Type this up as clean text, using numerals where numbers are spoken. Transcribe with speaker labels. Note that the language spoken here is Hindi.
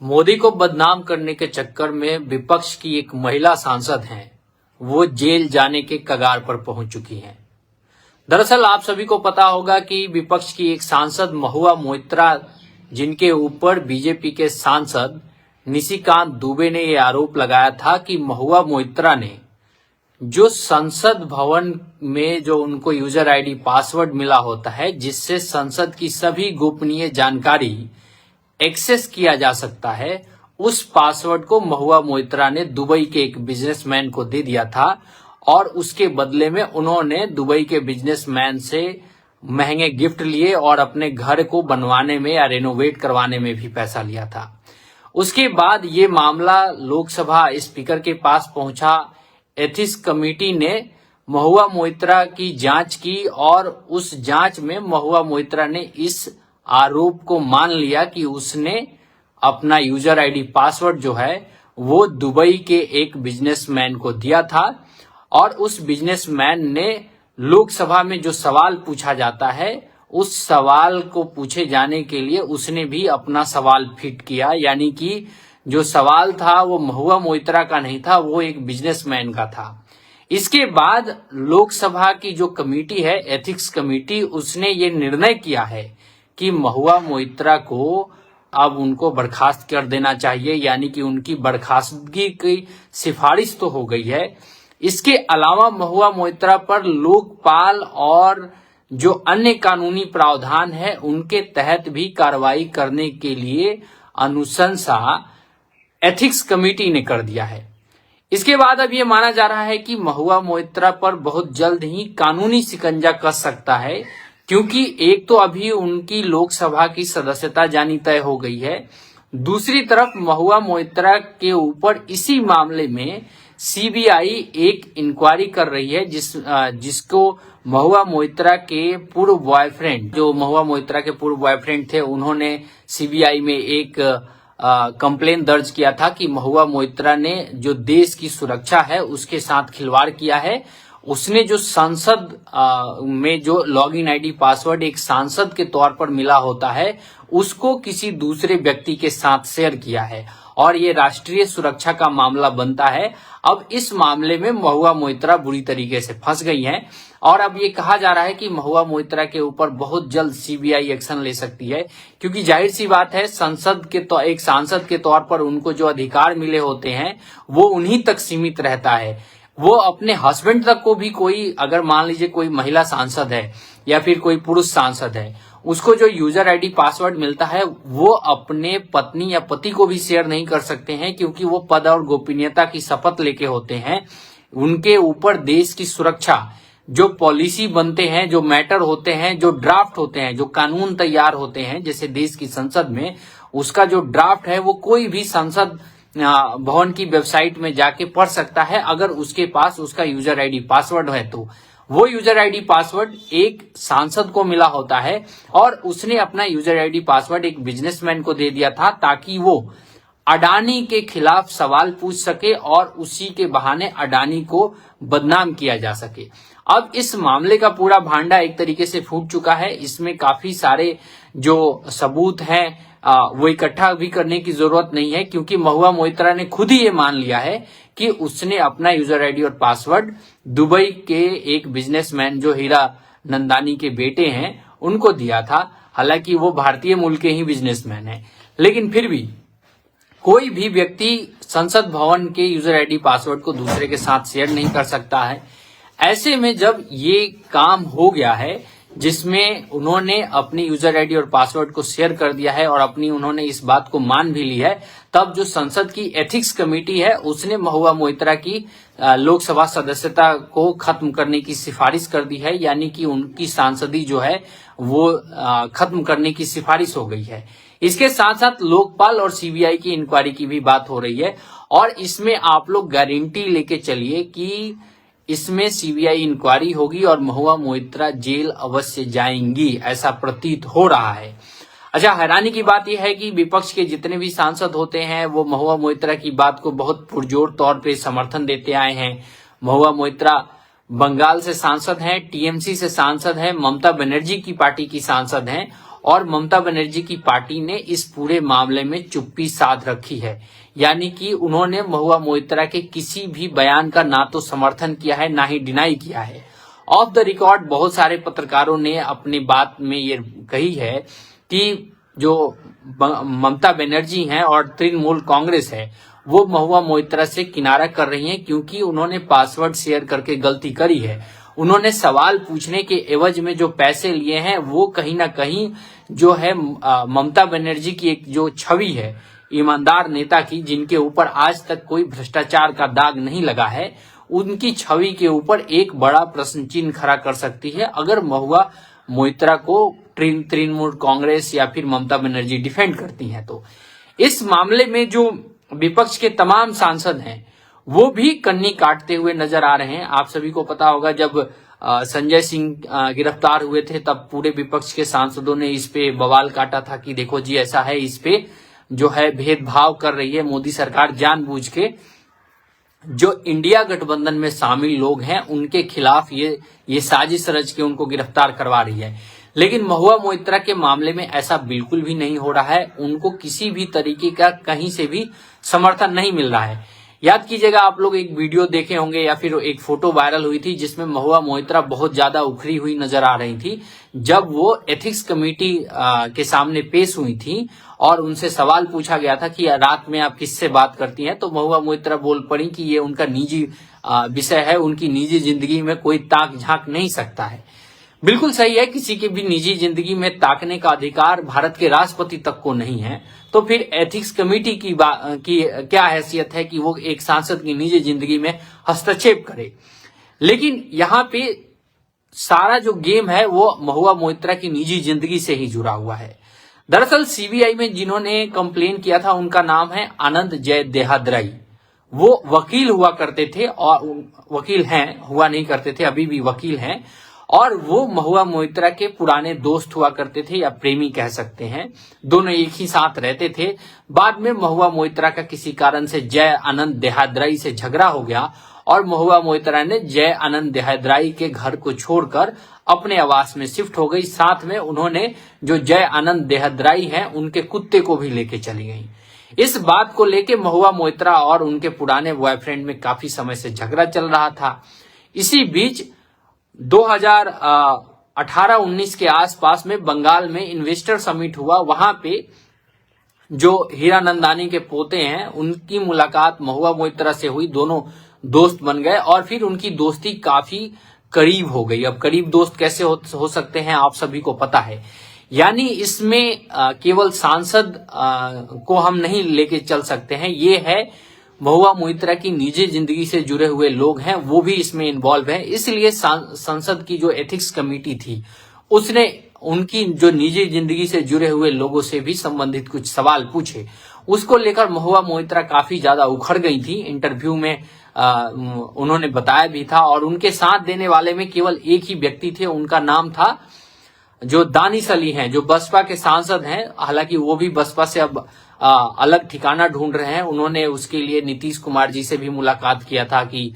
Speaker 1: मोदी को बदनाम करने के चक्कर में विपक्ष की एक महिला सांसद हैं, वो जेल जाने के कगार पर पहुंच चुकी हैं। दरअसल आप सभी को पता होगा कि विपक्ष की एक सांसद महुआ मोइत्रा, जिनके ऊपर बीजेपी के सांसद निशिकांत दुबे ने यह आरोप लगाया था कि महुआ मोइत्रा ने जो संसद भवन में जो उनको यूजर आईडी पासवर्ड मिला होता है, जिससे संसद की सभी गोपनीय जानकारी एक्सेस किया जा सकता है, उस पासवर्ड को महुआ मोइत्रा ने दुबई के एक बिजनेसमैन को दे दिया था और उसके बदले में उन्होंने दुबई के बिजनेसमैन से महंगे गिफ्ट लिए और अपने घर को बनवाने में या रेनोवेट करवाने में भी पैसा लिया था। उसके बाद ये मामला लोकसभा स्पीकर के पास पहुंचा। एथिक्स कमेटी ने महुआ मोइत्रा की जांच की और उस जांच में महुआ मोइत्रा ने इस आरोप को मान लिया कि उसने अपना यूजर आईडी पासवर्ड जो है वो दुबई के एक बिजनेसमैन को दिया था और उस बिजनेसमैन ने लोकसभा में जो सवाल पूछा जाता है, उस सवाल को पूछे जाने के लिए उसने भी अपना सवाल फिट किया, यानी कि जो सवाल था वो महुआ मोइत्रा का नहीं था, वो एक बिजनेसमैन का था। इसके बाद लोकसभा की जो कमेटी है, एथिक्स कमेटी, उसने ये निर्णय किया है कि महुआ मोइत्रा को अब उनको बर्खास्त कर देना चाहिए, यानी कि उनकी बर्खास्तगी की सिफारिश तो हो गई है। इसके अलावा महुआ मोइत्रा पर लोकपाल और जो अन्य कानूनी प्रावधान है उनके तहत भी कार्रवाई करने के लिए अनुशंसा एथिक्स कमेटी ने कर दिया है। इसके बाद अब ये माना जा रहा है कि महुआ मोइत्रा पर बहुत जल्द ही कानूनी शिकंजा कस सकता है, क्योंकि एक तो अभी उनकी लोकसभा की सदस्यता जानी तय हो गई है, दूसरी तरफ महुआ मोइत्रा के ऊपर इसी मामले में सीबीआई एक इंक्वायरी कर रही है, जिसको महुआ मोइत्रा के पूर्व बॉयफ्रेंड, जो महुआ मोइत्रा के पूर्व बॉयफ्रेंड थे, उन्होंने सीबीआई में एक कंप्लेन दर्ज किया था कि महुआ मोइत्रा ने जो देश की सुरक्षा है उसके साथ खिलवाड़ किया है। उसने जो संसद में जो लॉगिन आईडी पासवर्ड एक सांसद के तौर पर मिला होता है, उसको किसी दूसरे व्यक्ति के साथ शेयर किया है और ये राष्ट्रीय सुरक्षा का मामला बनता है। अब इस मामले में महुआ मोइत्रा बुरी तरीके से फंस गई हैं और अब ये कहा जा रहा है कि महुआ मोइत्रा के ऊपर बहुत जल्द सीबीआई एक्शन ले सकती है, क्योंकि जाहिर सी बात है, एक सांसद के तौर पर उनको जो अधिकार मिले होते हैं वो उन्हीं तक सीमित रहता है। वो अपने हस्बैंड तक को भी, कोई अगर मान लीजिए कोई महिला सांसद है या फिर कोई पुरुष सांसद है, उसको जो यूजर आईडी पासवर्ड मिलता है वो अपने पत्नी या पति को भी शेयर नहीं कर सकते हैं, क्योंकि वो पद और गोपनीयता की शपथ लेके होते हैं। उनके ऊपर देश की सुरक्षा, जो पॉलिसी बनते हैं, जो मैटर होते हैं, जो ड्राफ्ट होते हैं, जो कानून तैयार होते हैं, जैसे देश की संसद में, उसका जो ड्राफ्ट है वो कोई भी संसद भवन की वेबसाइट में जाके पढ़ सकता है, अगर उसके पास उसका यूजर आईडी पासवर्ड है तो। वो यूजर आईडी पासवर्ड एक सांसद को मिला होता है और उसने अपना यूजर आईडी पासवर्ड एक बिजनेसमैन को दे दिया था, ताकि वो अडानी के खिलाफ सवाल पूछ सके और उसी के बहाने अडानी को बदनाम किया जा सके। अब इस मामले का पूरा भांडा एक तरीके से फूट चुका है। इसमें काफी सारे जो सबूत हैं वो इकट्ठा भी करने की जरूरत नहीं है, क्योंकि महुआ मोइत्रा ने खुद ही ये मान लिया है कि उसने अपना यूजर आईडी और पासवर्ड दुबई के एक बिजनेसमैन जो हीरा नंदानी के बेटे हैं उनको दिया था। हालांकि वो भारतीय मूल के ही बिजनेसमैन हैं, लेकिन फिर भी कोई भी व्यक्ति संसद भवन के यूजर आईडी पासवर्ड को दूसरे के साथ शेयर नहीं कर सकता है। ऐसे में जब ये काम हो गया है, जिसमें उन्होंने अपनी यूजर आईडी और पासवर्ड को शेयर कर दिया है और उन्होंने इस बात को मान भी ली है, तब जो संसद की एथिक्स कमेटी है उसने महुआ मोइत्रा की लोकसभा सदस्यता को खत्म करने की सिफारिश कर दी है, यानी कि उनकी सांसदी जो है वो खत्म करने की सिफारिश हो गई है। इसके साथ साथ लोकपाल और सीबीआई की इंक्वायरी की भी बात हो रही है और इसमें आप लोग गारंटी लेके चलिए कि इसमें सीबीआई इंक्वायरी होगी और महुआ मोइत्रा जेल अवश्य जाएंगी, ऐसा प्रतीत हो रहा है। अच्छा, हैरानी की बात यह है कि विपक्ष के जितने भी सांसद होते हैं वो महुआ मोइत्रा की बात को बहुत पुरजोर तौर पे समर्थन देते आए हैं। महुआ मोइत्रा बंगाल से सांसद हैं, टीएमसी से सांसद हैं, ममता बनर्जी की पार्टी की सांसद हैं और ममता बनर्जी की पार्टी ने इस पूरे मामले में चुप्पी साध रखी है। यानी कि उन्होंने महुआ मोइत्रा के किसी भी बयान का ना तो समर्थन किया है, ना ही डिनाई किया है। ऑफ द रिकॉर्ड बहुत सारे पत्रकारों ने अपनी बात में ये कही है कि जो ममता बनर्जी हैं और तृणमूल कांग्रेस है वो महुआ मोइत्रा से किनारा कर रही हैं, क्योंकि उन्होंने पासवर्ड शेयर करके गलती करी है। उन्होंने सवाल पूछने के एवज में जो पैसे लिए हैं वो कहीं ना कहीं जो है ममता बनर्जी की एक जो छवि है ईमानदार नेता की, जिनके ऊपर आज तक कोई भ्रष्टाचार का दाग नहीं लगा है, उनकी छवि के ऊपर एक बड़ा प्रश्न चिन्ह खड़ा कर सकती है अगर महुआ मोइत्रा को तृणमूल कांग्रेस या फिर ममता बनर्जी डिफेंड करती हैं। तो इस मामले में जो विपक्ष के तमाम सांसद हैं वो भी कन्नी काटते हुए नजर आ रहे हैं। आप सभी को पता होगा जब संजय सिंह गिरफ्तार हुए थे तब पूरे विपक्ष के सांसदों ने इस पे बवाल काटा था कि देखो जी ऐसा है, इस पे जो है भेदभाव कर रही है मोदी सरकार, जानबूझ के जो इंडिया गठबंधन में शामिल लोग हैं उनके खिलाफ ये साजिश रच के उनको गिरफ्तार करवा रही है। लेकिन महुआ मोइत्रा के मामले में ऐसा बिल्कुल भी नहीं हो रहा है। उनको किसी भी तरीके का कहीं से भी समर्थन नहीं मिल रहा है। याद कीजिएगा आप लोग एक वीडियो देखे होंगे या फिर एक फोटो वायरल हुई थी जिसमें महुआ मोइत्रा बहुत ज्यादा उखड़ी हुई नजर आ रही थी जब वो एथिक्स कमेटी के सामने पेश हुई थी और उनसे सवाल पूछा गया था कि रात में आप किससे बात करती हैं, तो महुआ मोइत्रा बोल पड़ी कि ये उनका निजी विषय है, उनकी निजी जिंदगी में कोई ताक झांक नहीं सकता है। बिल्कुल सही है, किसी की भी निजी जिंदगी में ताकने का अधिकार भारत के राष्ट्रपति तक को नहीं है, तो फिर एथिक्स कमेटी की क्या हैसियत है कि वो एक सांसद की निजी जिंदगी में हस्तक्षेप करे। लेकिन यहाँ पे सारा जो गेम है वो महुआ मोइत्रा की निजी जिंदगी से ही जुड़ा हुआ है। दरअसल सीबीआई में जिन्होंने कंप्लेन किया था उनका नाम है आनंद जय देहाद्राई। वो वकील हुआ करते थे और वकील हैं, हुआ नहीं करते थे, अभी भी वकील हैं, और वो महुआ मोइत्रा के पुराने दोस्त हुआ करते थे या प्रेमी कह सकते हैं। दोनों एक ही साथ रहते थे। बाद में महुआ मोइत्रा का किसी कारण से जय आनंद देहाद्राई से झगड़ा हो गया और महुआ मोइत्रा ने जय आनंद देहाद्राई के घर को छोड़कर अपने आवास में शिफ्ट हो गई। साथ में उन्होंने जो जय आनंद देहाद्राई हैं उनके कुत्ते को भी लेके चली गई। इस बात को लेके महुआ मोइत्रा और उनके पुराने बॉयफ्रेंड में काफी समय से झगड़ा चल रहा था। इसी बीच 2018-19 के आसपास में बंगाल में इन्वेस्टर समिट हुआ। वहां पे जो हीरानंदानी के पोते हैं उनकी मुलाकात महुआ मोइत्रा से हुई, दोनों दोस्त बन गए और फिर उनकी दोस्ती काफी करीब हो गई। अब करीब दोस्त कैसे हो सकते हैं आप सभी को पता है। यानी इसमें केवल सांसद को हम नहीं लेके चल सकते हैं, ये है महुआ मोइत्रा की निजी जिंदगी से जुड़े हुए लोग हैं वो भी इसमें इन्वॉल्व हैं। इसलिए संसद की जो एथिक्स कमेटी थी उसने उनकी जो निजी जिंदगी से जुड़े हुए लोगों से भी संबंधित कुछ सवाल पूछे। उसको लेकर महुआ मोइत्रा काफी ज्यादा उखड़ गई थी। इंटरव्यू में उन्होंने बताया भी था और उनके साथ देने वाले में केवल एक ही व्यक्ति थे, उनका नाम था जो दानिश अली हैं, जो बसपा के सांसद हैं। हालांकि वो भी बसपा से अब अलग ठिकाना ढूंढ रहे हैं। उन्होंने उसके लिए नीतीश कुमार जी से भी मुलाकात किया था कि